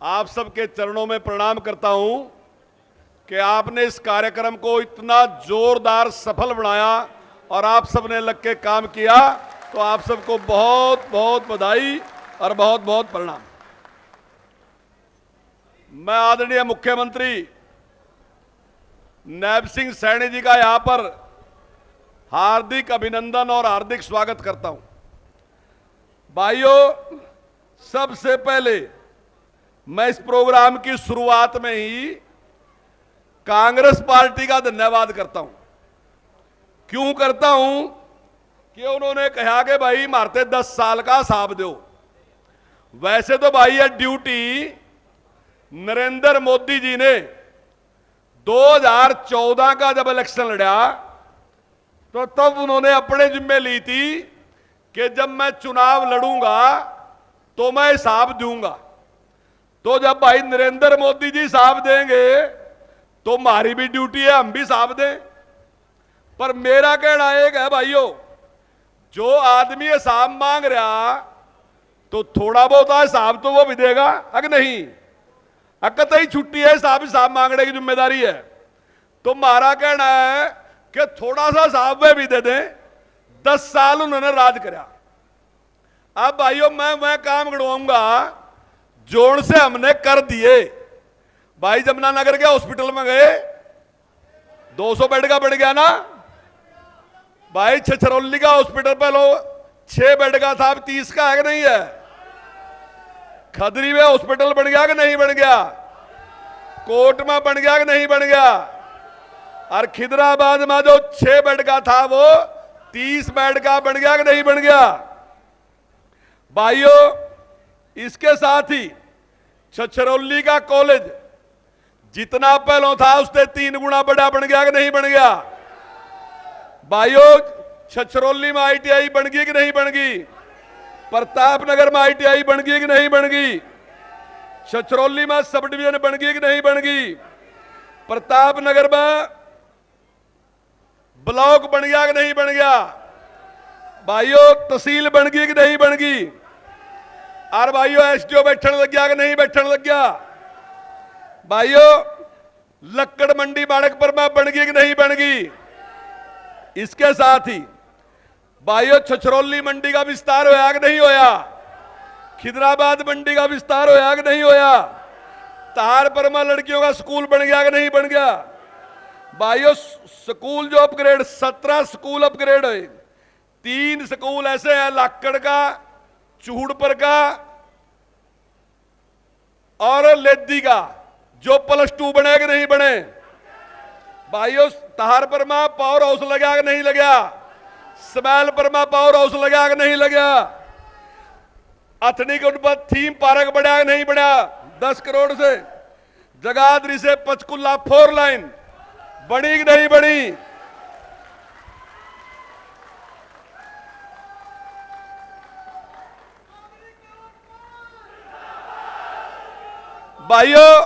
आप सबके चरणों में प्रणाम करता हूं कि आपने इस कार्यक्रम को इतना जोरदार सफल बनाया और आप सबने लग के काम किया, तो आप सबको बहुत बहुत बधाई और बहुत बहुत प्रणाम। मैं आदरणीय मुख्यमंत्री नैब सिंह सैनी जी का यहां पर हार्दिक अभिनंदन और हार्दिक स्वागत करता हूं। भाइयों, सबसे पहले मैं इस प्रोग्राम की शुरुआत में ही कांग्रेस पार्टी का धन्यवाद करता हूं। क्यों करता हूं कि उन्होंने कहा कि भाई मारते 10 साल का हिसाब दो। वैसे तो भाई ये ड्यूटी नरेंद्र मोदी जी ने 2014 का जब इलेक्शन लड़ा तो तब उन्होंने अपने जिम्मे ली थी कि जब मैं चुनाव लड़ूंगा तो मैं हिसाब दूंगा। तो जब भाई नरेंद्र मोदी जी हिसाब देंगे तो हमारी भी ड्यूटी है, हम भी हिसाब दें। पर मेरा कहना एक है भाइयों, जो आदमी हिसाब मांग रहा तो थोड़ा बहुत हिसाब तो वो भी देगा, अगर नहीं कतई छुट्टी है, हिसाब मांगने की जिम्मेदारी है। तो हमारा कहना है कि थोड़ा सा हिसाब वे भी दे दें। 10 साल उन्होंने राज कराया। अब भाइयों मैं काम गड़वाऊंगा जोड़ से हमने कर दिए। भाई जमुनानगर के हॉस्पिटल में गए, 200 बेड का बढ़ गया ना। भाई छछरौली का हॉस्पिटल पे लो 6 बेड का था, अब 30 का है कि नहीं है। खदरी में हॉस्पिटल बन गया कि नहीं बन गया। कोट में बन गया कि नहीं बन गया। और खिदराबाद में जो 6 बेड का था वो 30 बेड का बन गया कि नहीं बन गया। भाइयों, इसके साथ ही छछरौली का कॉलेज जितना पहले था उससे 3 गुना बड़ा बन गया कि नहीं बन गया। भाइयों, छछरौली में ITI बन गई कि नहीं बन गई। प्रतापनगर में ITI बन गई कि नहीं बन गई। छछरौली में सब डिवीजन बन गई कि नहीं बन गई। प्रतापनगर में ब्लॉक बन गया कि नहीं बन गया। भाइयों, तहसील बन गई कि नहीं बन गई। और भाइयों, SDO बैठने लग गया कि नहीं बैठने लग गया। भाइयों, लक्कड़ मंडी बाड़कपुर में बन गई कि नहीं बन गई। इसके साथ ही भाइयों, छछरौली मंडी का विस्तार होया कि नहीं होया। खिदराबाद मंडी का विस्तार होया कि नहीं होया। तहारपुर में लड़कियों का स्कूल बन गया कि नहीं बन गया। भाइयों, स्कूल जो अपग्रेड 17 स्कूल अपग्रेड हुए। 3 स्कूल ऐसे हैं, लाकड़ का, चूड़पुर का और लेदी का, जो +2 बने कि नहीं बने। भाइयों, तहारपुर में पावर हाउस लगा कि नहीं लगा। स्मैलपुर में पावर हाउस लगा कि नहीं लगा। अथनी के ऊपर थीम पार्क बढ़ा कि नहीं बढ़ा 10 करोड़ से। जगाधरी से पंचकुला 4 लाइन बनी कि नहीं बनी। भाइयों,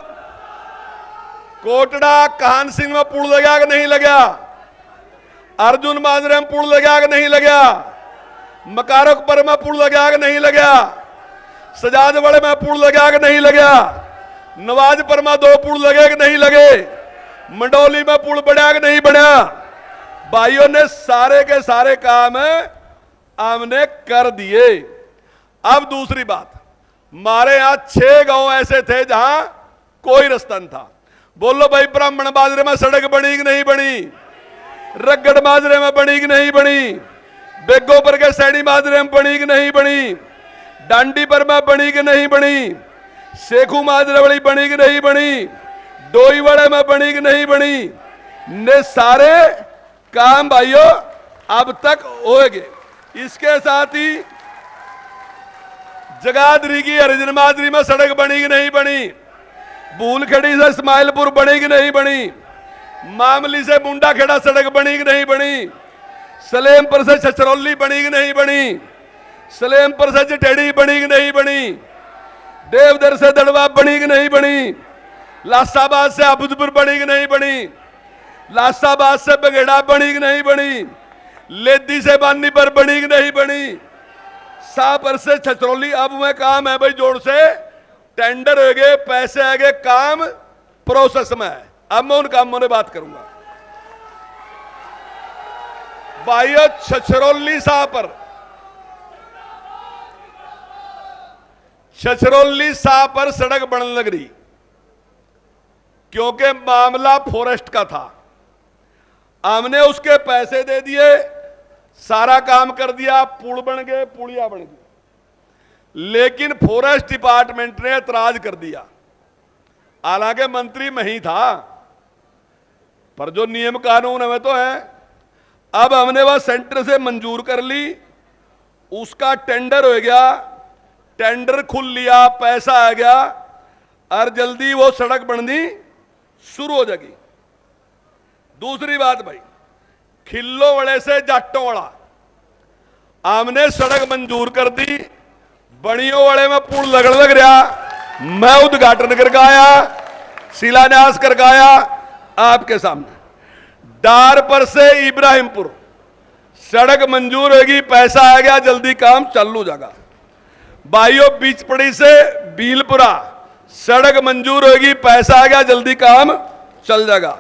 कोटड़ा काहन सिंह में पुल लगा कि नहीं लगा। अर्जुन माजरे में पुल लगा कि नहीं लगा। मकारकपुर में पुल लगा कि नहीं लगा। सजादवाड़े में पुल लगा कि नहीं लगा। नवाजपुर में 2 पुल लगे कि नहीं लगे। मंडौली में पुल बढ़ा कि नहीं बढ़ा। भाइयों ने सारे के सारे काम हमने कर दिए। अब दूसरी बात, हमारे यहां 6 गांव ऐसे थे जहां कोई रास्ता नहीं था। बोलो भाई, ब्राह्मण बाजरे में सड़क बनी कि नहीं बनी। रगड़ बाजरे में बनी कि नहीं बनी। बेगोपर के सैनी बाजरे में बनी कि नहीं बनी। डांडी पर में बनी कि नहीं बनी। शेखू माजरे वाली बनी कि नहीं बनी। डोईवाड़े में बनी कि नहीं बनी। ने सारे काम भाइयों अब तक होंगे। इसके साथ ही जगाधरी की हरिजन माजरी में सड़क बनी कि नहीं बनी। भूलखड़ी से इस्माइलपुर बनी कि नहीं बनी। मामली से मुंडा खेड़ा सड़क बनी कि नहीं बनी। सलेमपुर से छछरौली बनी कि नहीं बनी। सलेमपुर से जटेड़ी बनी कि नहीं बनी। देवदर से दड़वा बनी कि नहीं बनी। लासाबाद से अबुदपुर बनी कि नहीं बनी। लासाबाद से बगेड़ा बनी कि नहीं बनी। लेदी से बानी पर बनी कि नहीं बनी। शाहपुर से छछरौली अब में काम है भाई जोड़ से टेंडर हो गए, पैसे आ गए, काम प्रोसेस में है। अब मैं उन कामों में बात करूंगा। भाइयों, छछरौली साह पर सड़क बनने लग रही, क्योंकि मामला फॉरेस्ट का था। हमने उसके पैसे दे दिए, सारा काम कर दिया, पुल बन गए, पुलिया बन गई। लेकिन फॉरेस्ट डिपार्टमेंट ने एतराज कर दिया। हालांकि मंत्री मैं ही था, पर जो नियम कानून हमें तो है। अब हमने वह सेंटर से मंजूर कर ली, उसका टेंडर हो गया, टेंडर खुल लिया, पैसा आ गया और जल्दी वो सड़क बननी शुरू हो जाएगी। दूसरी बात भाई, खिल्लो वाले से जाटों वाला हमने सड़क मंजूर कर दी। बणियों वाले में पुल लगने लग रहा, मैं उद्घाटन करके आया, शिलान्यास करके आया आपके सामने। डार पर से इब्राहिमपुर सड़क मंजूर होगी, पैसा आ गया, जल्दी काम चालू जाएगा। भाइयों, बीचपड़ी से बीलपुरा सड़क मंजूर होगी, पैसा आ गया, जल्दी काम चल जाएगा।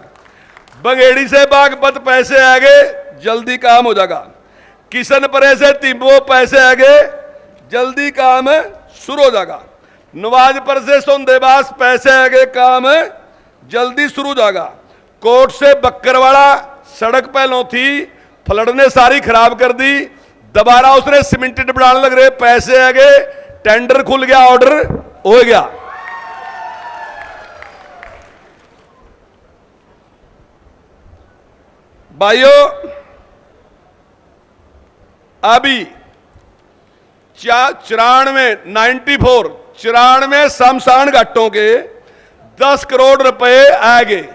बघेड़ी से बागपत पैसे आ गए, जल्दी काम हो जाएगा। किशनपुरे से तिब्बो पैसे आ गए, जल्दी काम शुरू हो जाएगा। नवाजपुर से सोंदेबास पैसे आ गए, काम जल्दी शुरू हो जाएगा। कोट से बक्करवाड़ा सड़क पहले थी, फ्लड ने सारी खराब कर दी, दोबारा उसने सीमेंटेड बनाने लग रहे, पैसे आ गए, टेंडर खुल गया, ऑर्डर हो गया। भाइयों, अभी 94 शमशान घाटों के 10 करोड़ रुपए आ गए।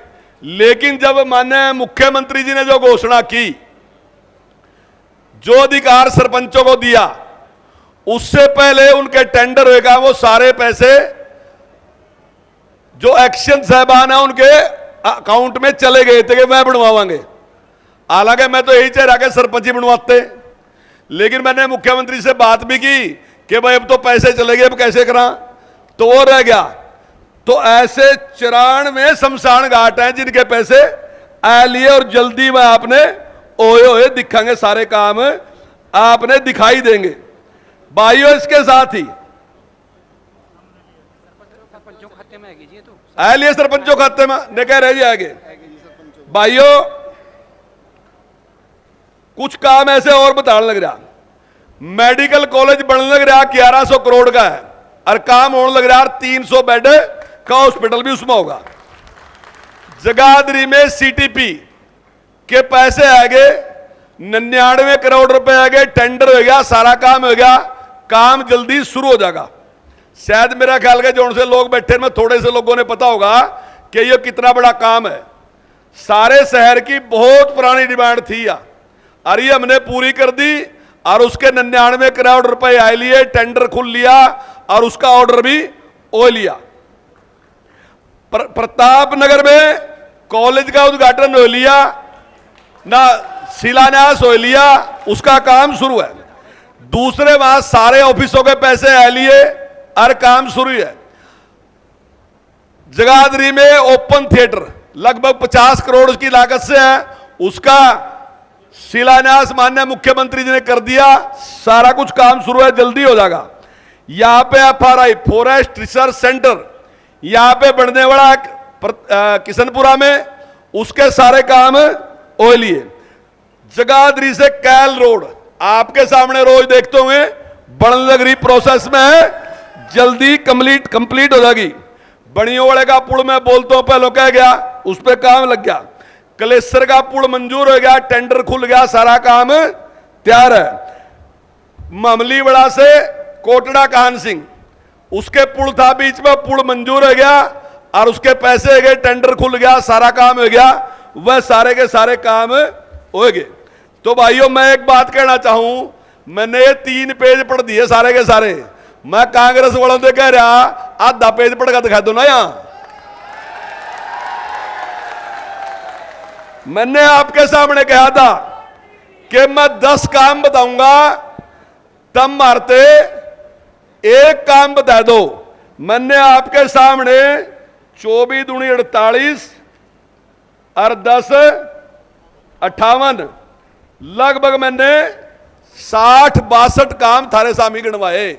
लेकिन जब माननीय मुख्यमंत्री जी ने जो घोषणा की, जो अधिकार सरपंचों को दिया, उससे पहले उनके टेंडर होगा, वो सारे पैसे जो एक्शन साहबान है उनके अकाउंट में चले गए थे कि मैं बनवावांगे। हालांकि मैं तो यही चाह रहा कि सरपंच ही बनवाते, लेकिन मैंने मुख्यमंत्री से बात भी की कि भाई अब तो पैसे चले गए, अब कैसे करा, तो वो रह गया। तो ऐसे 94 शमशान घाट हैं जिनके पैसे आ लिए, और जल्दी में आपने ओए ओए दिखाएंगे, सारे काम आपने दिखाई देंगे। भाइयों, इसके साथ ही सरपंचों खाते में आएगी, तो आ लिए सरपंचों खाते में ने कह रहे आगे। भाइयों, कुछ काम ऐसे और बताने लग रहा। मेडिकल कॉलेज बनने लग रहा, 1100 करोड़ का है, और काम होने लग रहा 300 बेड का हॉस्पिटल भी उसमें होगा। जगाधरी में सीटीपी के पैसे आ गए, 99 करोड़ रुपए आ गए, टेंडर हो गया, सारा काम हो गया, काम जल्दी शुरू हो जाएगा। शायद मेरा ख्याल है जो उनसे लोग बैठे में थोड़े से लोगों ने पता होगा कि ये कितना बड़ा काम है। सारे शहर की बहुत पुरानी डिमांड थी और ये हमने पूरी कर दी, और उसके 99 करोड़ रुपए आए लिए, टेंडर खुल लिया और उसका ऑर्डर भी हो लिया। प्रताप नगर में कॉलेज का उद्घाटन हो लिया ना, शिलान्यास हो लिया, उसका काम शुरू है। दूसरे वहां सारे ऑफिसों के पैसे आ लिए और काम शुरू है। जगाधरी में ओपन थिएटर लगभग 50 करोड़ की लागत से है, उसका शिलान्यास माननीय मुख्यमंत्री जी ने कर दिया, सारा कुछ काम शुरू है, जल्दी हो जाएगा। यहां पे FRI फॉरेस्ट रिसर्च सेंटर यहां पे बनने वाला किशनपुरा में, उसके सारे काम हो लिए। जगाधरी से कैल रोड आपके सामने रोज देखते होंगे, बनने लग रही, प्रोसेस में है, जल्दी कंप्लीट हो जाएगी। बणियों वाले का पुल में बोलता हूं, पहले कह गया, उस पर काम लग गया। कलेसर का पुल मंजूर हो गया, टेंडर खुल गया, सारा काम तैयार है। मामलीवाड़ा से कोटड़ा काहन सिंह, उसके पुल था बीच में, पुल मंजूर हो गया और उसके पैसे गए, टेंडर खुल गया, सारा काम हो गया, वह सारे के सारे काम हो गए। तो भाइयों, मैं एक बात कहना चाहूं, मैंने ये 3 पेज पढ़ दिए सारे के सारे। मैं कांग्रेस वालों से कह रहा, आधा पेज पढ़ कर दिखा दो ना। यहां मैंने आपके सामने कहा था कि मैं 10 काम बताऊंगा, तब मारते एक काम बता दो। मैंने आपके सामने 24 दूनी 48 और 10 58 लगभग मैंने 60-62 काम थारे सामी गिनवाए।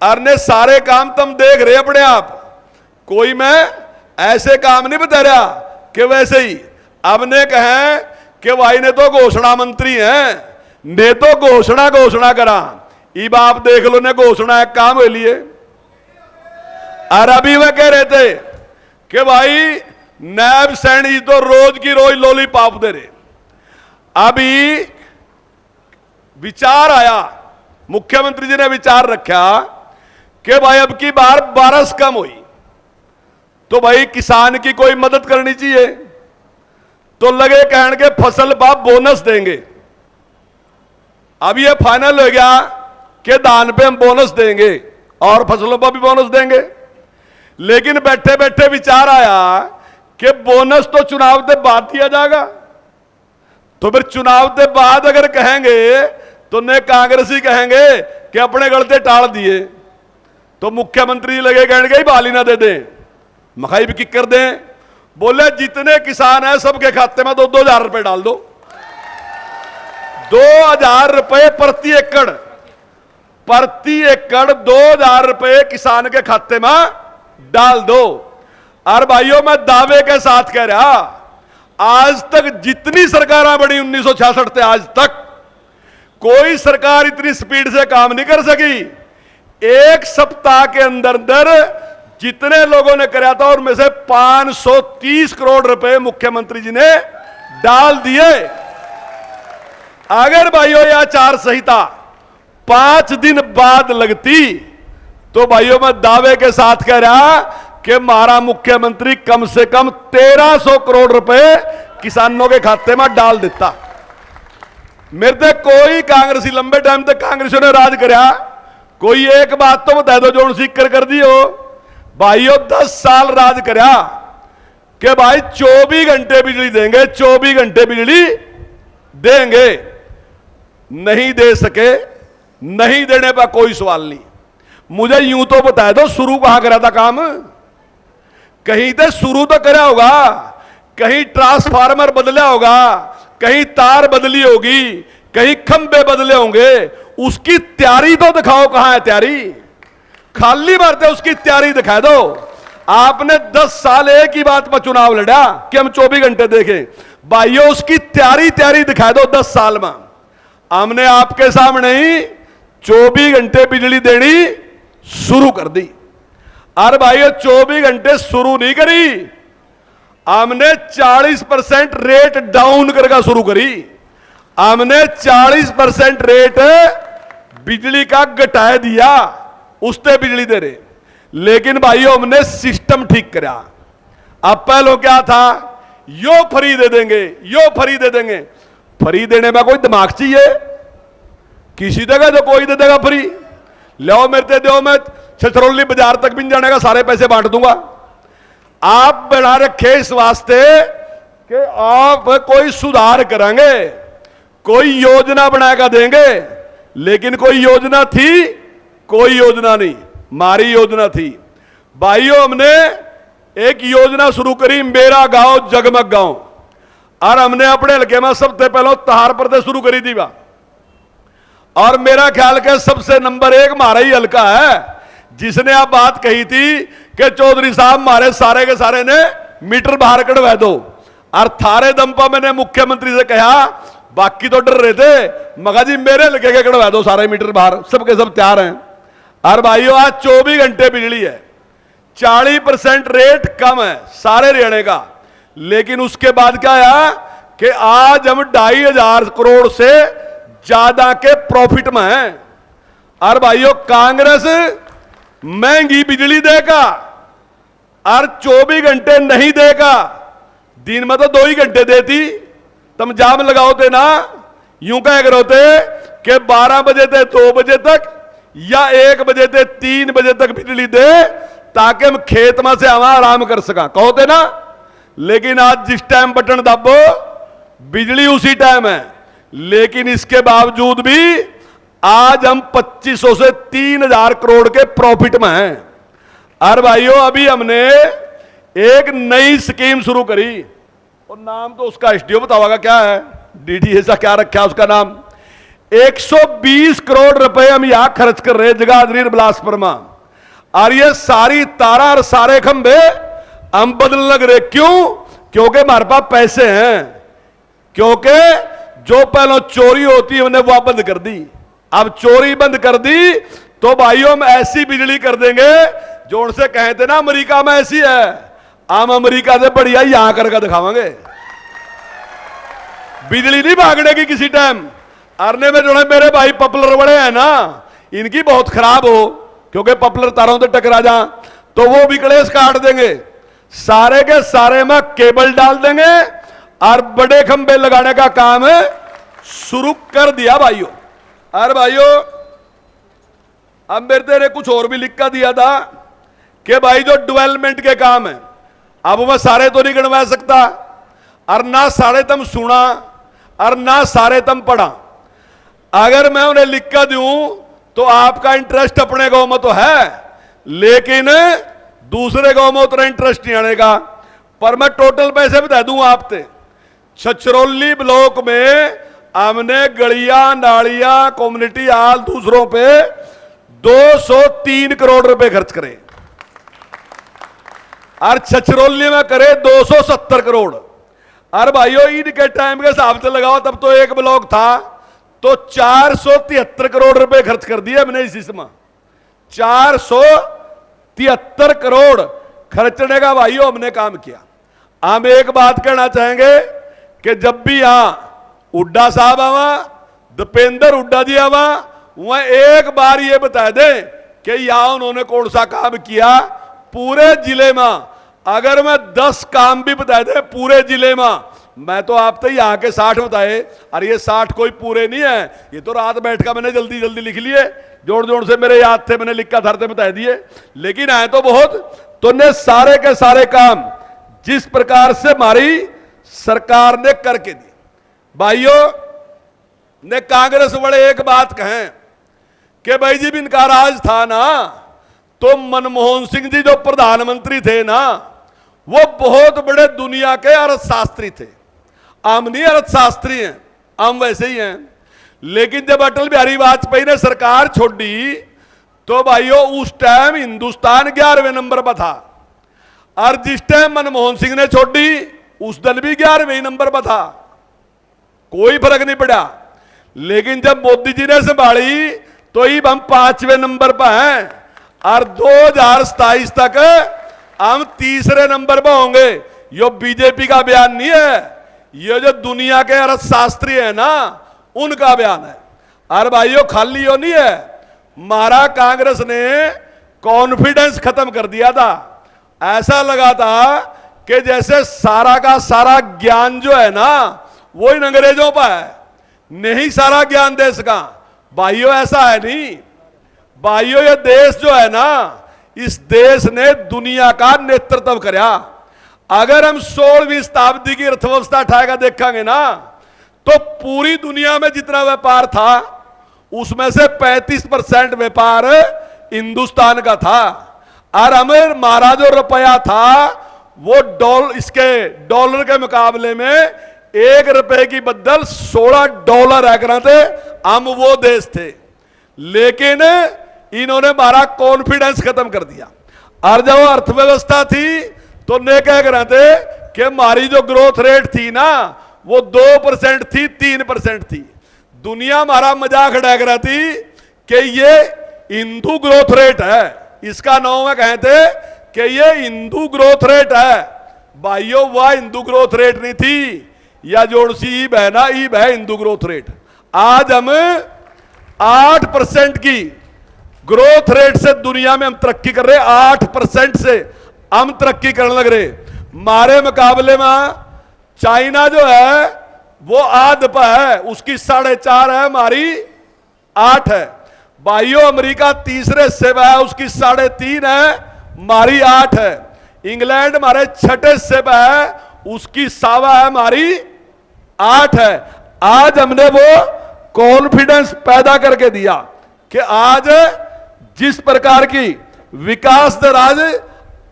और ने सारे काम तुम देख रहे अपने आप, कोई मैं ऐसे काम नहीं बता रहा कि वैसे ही। अब ने कहें कि भाई ने तो घोषणा मंत्री हैं, ने तो घोषणा करा। इब आप देख लो ने घोषणा एक काम हो लिए। और अभी वह कह रहे थे कि भाई नायब सैनी तो रोज की रोज लॉलीपॉप दे रहे। अभी विचार आया, मुख्यमंत्री जी ने विचार रखा कि भाई अब की बार बारिश कम हुई तो भाई किसान की कोई मदद करनी चाहिए। तो लगे कहने के फसल पर बोनस देंगे। अब ये फाइनल हो गया कि धान पे हम बोनस देंगे और फसलों पर भी बोनस देंगे। लेकिन बैठे बैठे विचार आया कि बोनस तो चुनाव के बाद दिया जाएगा। तो फिर चुनाव के बाद अगर कहेंगे तो ने कांग्रेसी कहेंगे कि अपने गलते टाल दिए। तो मुख्यमंत्री लगे कहने के बाली ना दे दें, मखाई भी किक कर दें। बोले जितने किसान हैं सबके खाते में 2-2 हजार रुपए डाल दो। 2,000 रुपए प्रति एकड़ 2,000 रुपए किसान के खाते में डाल दो। और भाइयों मैं दावे के साथ कह रहा, आज तक जितनी सरकारें बनी 1966 से आज तक कोई सरकार इतनी स्पीड से काम नहीं कर सकी। एक सप्ताह के अंदर जितने लोगों ने कराया था और में से 530 करोड़ रुपए मुख्यमंत्री जी ने डाल दिए। अगर भाइयों यह आचार संहिता 5 दिन बाद लगती तो भाइयों मैं दावे के साथ कह रहा कि हमारा मुख्यमंत्री कम से कम 1300 करोड़ रुपए किसानों के खाते में डाल देता। मेरे ते कोई कांग्रेसी लंबे टाइम तक कांग्रेसियों ने राज कराया, कोई एक बात तो बता दो जो सीकर कर दी हो। भाइयों 10 साल राज कराया कि भाई 24 घंटे बिजली देंगे, 24 घंटे बिजली देंगे। नहीं दे सके, नहीं देने पर कोई सवाल नहीं। मुझे यूं तो बता दो शुरू कहां करा था काम? कहीं तो शुरू तो करा होगा, कहीं ट्रांसफार्मर बदला होगा, कहीं तार बदली होगी, कहीं खंबे बदले होंगे। उसकी तैयारी तो दिखाओ, कहां है तैयारी? खाली बातें उसकी तैयारी दिखा दो। आपने 10 साल एक ही बात पर चुनाव लड़ा कि हम 24 घंटे देखें। भाइयों उसकी तैयारी दिखा दो 10 साल में। हमने आपके सामने ही 24 घंटे बिजली देनी शुरू कर दी। और भाइयों 24 घंटे शुरू नहीं करी, हमने 40% रेट डाउन करके शुरू करी। हमने 40% रेट बिजली का घटा दिया, उससे बिजली दे रहे। लेकिन भाइयों हमने सिस्टम ठीक करा। अब पहले क्या था, यो फ्री दे देंगे, यो फ्री दे देंगे। फ्री देने में कोई दिमाग चाहिए? किसी देगा तो कोई दे देगा फ्री। लो मेरे ते दो, मैं छछरौली बाजार तक भी नहीं जाने का, सारे पैसे बांट दूंगा। आप बना रखे इस वास्ते कि आप कोई सुधार करेंगे, कोई योजना बनाकर देंगे। लेकिन कोई योजना थी? कोई योजना नहीं। हमारी योजना थी भाइयों, हमने एक योजना शुरू करी, मेरा गांव जगमग गांव। और हमने अपने हल्के में सबसे पहले तहार पर शुरू करी थी बा। और मेरा ख्याल के सबसे नंबर 1 हमारा ही हल्का है, जिसने आप बात कही थी कि चौधरी साहब हमारे सारे के सारे ने मीटर बाहर कढ़वा दो। और थारे दम पर मैंने मुख्यमंत्री से कहा, बाकी तो डर रहे थे, मगा जी मेरे हल्के के कढ़वा दो सारे मीटर बाहर, सबके सब तैयार हैं। और भाइयों आज 24 घंटे बिजली है, 40% रेट कम है सारे हरियाणा का। लेकिन उसके बाद क्या आया कि आज हम 2,500 करोड़ से ज्यादा के प्रॉफिट में हैं। और भाइयों कांग्रेस महंगी बिजली देगा और 24 घंटे नहीं देगा। दिन में तो 2 ही घंटे देती, तुम जाम लगाओते ना, यूं कह कर होते कि 12 बजे से 2 बजे तक या 1 बजे से 3 बजे तक बिजली दे, ताकि हम खेत में से हवा आराम कर सका, कहोते ना। लेकिन आज जिस टाइम बटन दबो बिजली उसी टाइम है। लेकिन इसके बावजूद भी आज हम 2500 से 3,000 करोड़ के प्रॉफिट में हैं। और भाइयों अभी हमने एक नई स्कीम शुरू करी, और नाम तो उसका एसडीओ बताओगा क्या है, डीडी ऐसा क्या रखा है उसका नाम। 120 करोड़ रुपए हम यहां खर्च कर रहे हैं जगाधरी और बिलासपुर में, और ये सारी तारा और सारे खंभे हम बदलने लग रहे। क्यों? क्योंकि हमारे पास पैसे हैं, क्योंकि जो पहले चोरी होती है उन्हें वह बंद कर दी। अब चोरी बंद कर दी तो भाइयों हम ऐसी बिजली कर देंगे जो उनसे कहते ना अमेरिका में ऐसी है, हम अमेरिका से बढ़िया यहां करके दिखावांगे। बिजली नहीं भागने की किसी टाइम। अरने में जो है मेरे भाई पॉपुलर बड़े हैं ना, इनकी बहुत खराब हो, क्योंकि पॉपुलर तारों से टकरा जा तो वो भी कलेश काट देंगे। सारे के सारे में केबल डाल देंगे और बड़े खंबे लगाने का काम शुरू कर दिया भाइयों। अरे भाइयों अब मेरे तेरे कुछ और भी लिख कर दिया था कि भाई जो डेवलपमेंट के काम है, अब मैं सारे तो नहीं गिनवा सकता, और ना सारे तुम सुना और ना सारे तुम पढ़ा। अगर मैं उन्हें लिख कर दूं तो आपका इंटरेस्ट अपने गांव में तो है, लेकिन दूसरे गांव में उतना इंटरेस्ट नहीं आनेगा। पर मैं टोटल पैसे बता दूं आपसे। छछरौली ब्लॉक में हमने गलियां नालियां कम्युनिटी हाल दूसरों पे 203 करोड़ रुपए खर्च करे, और छछरौली में करे 270 करोड़। और भाइयों ईद के टाइम के हिसाब से लगाओ, तब तो एक ब्लॉक था तो 473 करोड़ रुपए खर्च कर दिए हमने इस इसमें। 473 करोड़ खर्चने का भाइयों हमने काम किया। हम एक बात कहना चाहेंगे कि जब भी यहां हुड्डा साहब आवा, दीपेंद्र हुड्डा जी आवा, वह एक बार ये बता दें कि यहां उन्होंने कौन सा काम किया पूरे जिले में। अगर मैं 10 काम भी बता दे पूरे जिले में, मैं तो आप तो यहां के 60 बताए, और ये 60 कोई पूरे नहीं है, ये तो रात बैठ कर मैंने जल्दी जल्दी लिख लिए, जोड़ जोड़ से मेरे याद थे, मैंने लिखा था बता दिए, लेकिन आए तो बहुत। तो ने सारे के सारे काम जिस प्रकार से हमारी सरकार ने करके दी। भाइयों ने कांग्रेस वाले एक बात कहें कि भाई जी भी इनका राज था ना, तो मनमोहन सिंह जी जो प्रधानमंत्री थे ना, वो बहुत बड़े दुनिया के अर्थशास्त्री थे। हम नहीं अर्थशास्त्री हैं, हम वैसे ही हैं। लेकिन जब अटल बिहारी वाजपेयी ने सरकार छोड़ी तो भाइयों उस टाइम हिंदुस्तान 11वें नंबर पर था, और जिस टाइम मनमोहन सिंह ने छोड़ी उस दिन भी 11वें नंबर पर था, कोई फर्क नहीं पड़ा। लेकिन जब मोदी जी ने संभाली तो ही हम 5वें नंबर पर हैं, और 2027 तक हम 3रे नंबर पर होंगे। यो बीजेपी का बयान नहीं है, ये जो दुनिया के अर्थशास्त्री है ना उनका बयान है। और भाइयों खाली यो नहीं है, मारा कांग्रेस ने कॉन्फिडेंस खत्म कर दिया था। ऐसा लगा था कि जैसे सारा का सारा ज्ञान जो है ना वो इन अंग्रेजों पर है, नहीं सारा ज्ञान देश का। भाइयों ऐसा है नहीं भाइयों, ये देश जो है ना, इस देश ने दुनिया का नेतृत्व कराया। अगर हम 16वीं शताब्दी की अर्थव्यवस्था उठाएगा देखेंगे ना, तो पूरी दुनिया में जितना व्यापार था उसमें से 35% व्यापार हिंदुस्तान का था। और हमारा जो रुपया था वो डॉलर के मुकाबले में 1 रुपए की बदल $16 आकर थे, हम वो देश थे। लेकिन इन्होंने हमारा कॉन्फिडेंस खत्म कर दिया। और जब अर्थव्यवस्था थी तो ने कह रहे थे कि हमारी जो ग्रोथ रेट थी ना वो 2% थी, 3% थी। दुनिया हमारा मजाक उड़ा रही थी कि ये हिंदू ग्रोथ रेट है, इसका नाम कहते कि ये हिंदू ग्रोथ रेट है। भाइयों वह हिंदू ग्रोथ रेट नहीं थी, या जोड़सी ईब है ना, ईब है हिंदू ग्रोथ रेट। आज हम 8% की ग्रोथ रेट से दुनिया में हम तरक्की कर रहे, 8% से हम तरक्की करने लग रहे। हमारे मुकाबले में चाइना जो है वो आध पर है, उसकी 4.5 है, हमारी 8 है। भाइयों अमेरिका 3रे हिस्से में है, उसकी 3.5 है, हमारी 8 है। इंग्लैंड हमारे 6ठे हिस्से में है, उसकी 1.25 है, हमारी 8 है। आज हमने वो कॉन्फिडेंस पैदा करके दिया कि आज जिस प्रकार की विकास दर आज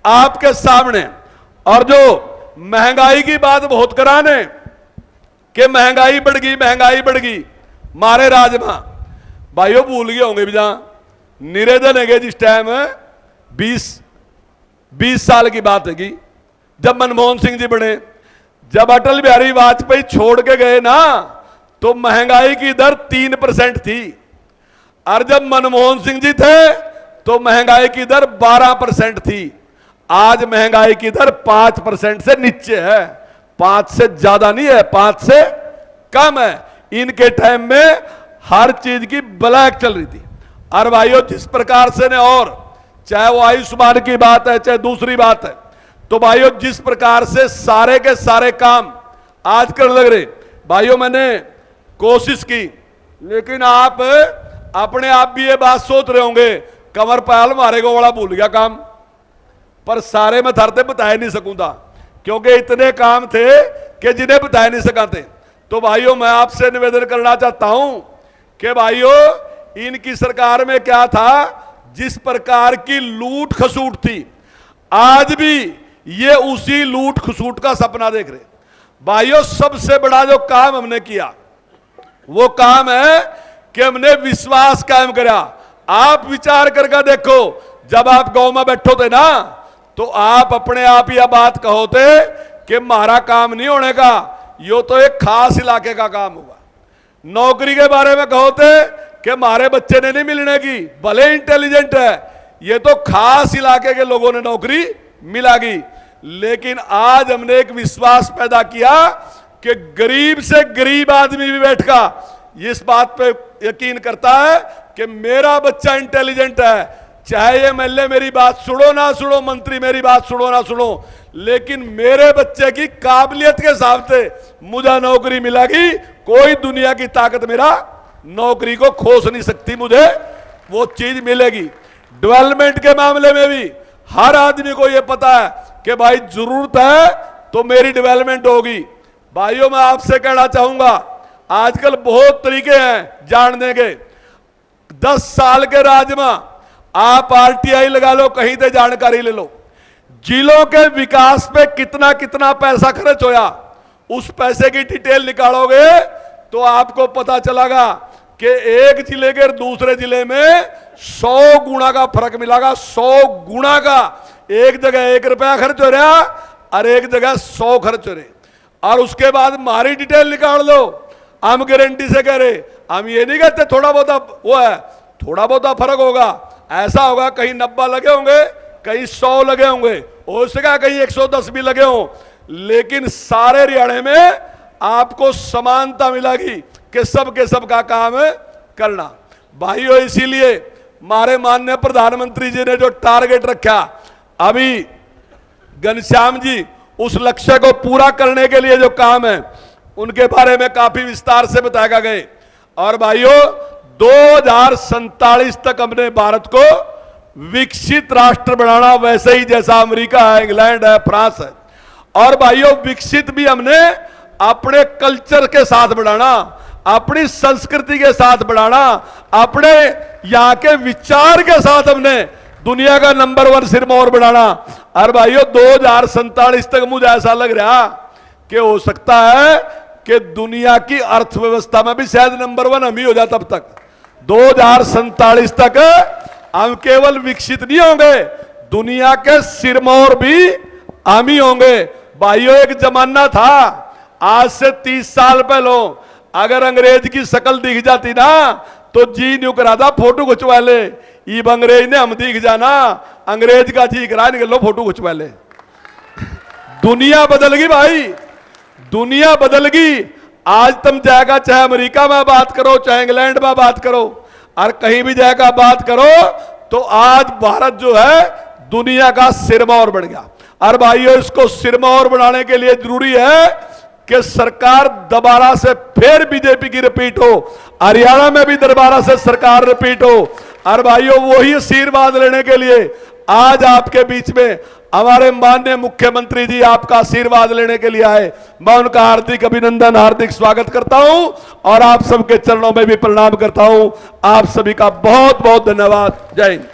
आपके सामने। और जो महंगाई की बात बहुत कराने कि महंगाई बढ़ गई मारे राजमा भाइयों भूल गए होंगे भी जहां निवेदन है जिस टाइम 20 साल की बात है जब मनमोहन सिंह जी बने, जब अटल बिहारी वाजपेयी छोड़ के गए ना तो महंगाई की दर 3% थी, और जब मनमोहन सिंह जी थे तो महंगाई की दर 12% थी। आज महंगाई की दर 5% से नीचे है, 5 से ज्यादा नहीं है, 5 से कम है। इनके टाइम में हर चीज की ब्लैक चल रही थी। और भाइयों जिस प्रकार से ने, और चाहे वो आयुष्मान की बात है चाहे दूसरी बात है, तो भाइयों जिस प्रकार से सारे के सारे काम आजकल लग रहे, भाइयों मैंने कोशिश की, लेकिन आप अपने आप भी ये बात सोच रहे होंगे कमर पायल मारे को बड़ा भूल गया काम, पर सारे मैं थरते बता नहीं सकूंगा क्योंकि इतने काम थे कि जिन्हें बता नहीं सकाते। तो भाइयों मैं आपसे निवेदन करना चाहता हूं कि भाइयों इनकी सरकार में क्या था, जिस प्रकार की लूट खसूट थी, आज भी ये उसी लूट खसूट का सपना देख रहे। भाइयों सबसे बड़ा जो काम हमने किया वो काम है कि हमने विश्वास कायम करा। आप विचार करके देखो, जब आप गांव में बैठो थे ना तो आप अपने आप यह बात कहोते कि हमारा काम नहीं होने का, यो तो एक खास इलाके का काम होगा। नौकरी के बारे में कहोते कि हमारे बच्चे ने नहीं मिलने की, भले इंटेलिजेंट है, ये तो खास इलाके के लोगों ने नौकरी मिलागी। लेकिन आज हमने एक विश्वास पैदा किया कि गरीब से गरीब आदमी भी बैठका इस बात पे यकीन करता है कि मेरा बच्चा इंटेलिजेंट है, चाहे एमएलए मेरी बात सुनो ना सुनो, मंत्री मेरी बात सुनो ना सुनो, लेकिन मेरे बच्चे की काबिलियत के हिसाब से मुझे नौकरी मिलेगी। कोई दुनिया की ताकत मेरा नौकरी को खोस नहीं सकती, मुझे वो चीज मिलेगी। डेवलपमेंट के मामले में भी हर आदमी को यह पता है कि भाई जरूरत है तो मेरी डेवलपमेंट होगी। भाइयों मैं आपसे कहना चाहूंगा, आजकल बहुत तरीके हैं जानने के। 10 साल के राज में आप आरटीआई लगा लो, कहीं से जानकारी ले लो, जिलों के विकास पे कितना कितना पैसा खर्च होया, उस पैसे की डिटेल निकालोगे तो आपको पता चलेगा कि एक जिले के दूसरे जिले में 100 गुना का फर्क मिलेगा। 100 गुना का, एक जगह 1 रुपया खर्च हो रहा और एक जगह 100 खर्च हो रहे। और उसके बाद हमारी डिटेल निकाल लो, हम गारंटी से कह रहे, हम ये नहीं कहते थोड़ा बहुत वो है, थोड़ा बहुत फर्क होगा, ऐसा होगा कहीं 90 लगे होंगे, कहीं 100 लगे होंगे, हो सका कहीं 110 भी लगे हों, लेकिन सारे हरियाणा में आपको समानता मिलेगी कि सब के सब का काम करना। भाइयों इसीलिए हमारे माननीय प्रधानमंत्री जी ने जो टारगेट रखा, अभी घनश्याम जी उस लक्ष्य को पूरा करने के लिए जो काम है उनके बारे में काफी विस्तार से बताया गए। और भाइयों 2047 तक हमने भारत को विकसित राष्ट्र बनाना, वैसे ही जैसा अमेरिका है, इंग्लैंड है, फ्रांस है। और भाइयों विकसित भी हमने अपने कल्चर के साथ बढ़ाना, अपनी संस्कृति के साथ बढ़ाना, अपने यहां के विचार के साथ हमने दुनिया का नंबर 1 सिरमौर बढ़ाना। और भाइयों 2047 तक मुझे ऐसा लग रहा कि हो सकता है कि दुनिया की अर्थव्यवस्था में भी शायद नंबर 1 हम ही हो जाए। तब तक 2047 तक हम केवल विकसित नहीं होंगे, दुनिया के सिरमौर भी हम ही होंगे। भाइयों एक जमाना था, आज से 30 साल पहले अगर अंग्रेज की शक्ल दिख जाती ना तो जी न्यू करा था फोटो खिंचवा ले, ईब अंग्रेज ने हम दिख जाना, अंग्रेज का जी करा निकल लो फोटो खिंचवा ले। दुनिया बदल गई भाई, दुनिया बदल गई। आज तुम जाएगा चाहे अमेरिका में बात करो, चाहे इंग्लैंड में बात करो, और कहीं भी जाएगा बात करो, तो आज भारत जो है दुनिया का सिरमौर बढ़ गया। और भाइयों इसको सिरमौर बनाने के लिए जरूरी है कि सरकार दोबारा से फिर बीजेपी की रिपीट हो, हरियाणा में भी दोबारा से सरकार रिपीट हो। और भाइयों वही आशीर्वाद लेने के लिए आज आपके बीच में हमारे माननीय मुख्यमंत्री जी आपका आशीर्वाद लेने के लिए आए। मैं उनका हार्दिक अभिनंदन, हार्दिक स्वागत करता हूं और आप सबके चरणों में भी प्रणाम करता हूं। आप सभी का बहुत बहुत धन्यवाद। जय हिंद।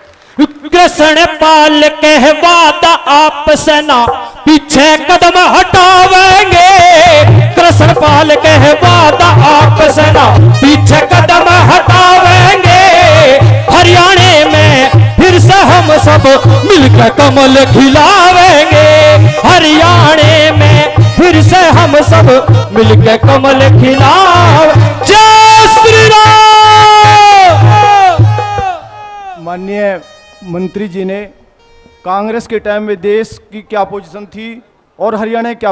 कृष्ण पाल के वादा आपस ना पीछे कदम हटावेंगे। कृष्ण पाल के वादा आपस ना पीछे कदम हटावेंगे। हरियाणा में फिर से हम सब मिलकर कमल खिलावेंगे। हरियाणा में फिर से हम सब मिलकर कमल खिलाव। जय श्री राम। माननीय मंत्री जी ने कांग्रेस के टाइम में देश की क्या पोजीशन थी और हरियाणा क्या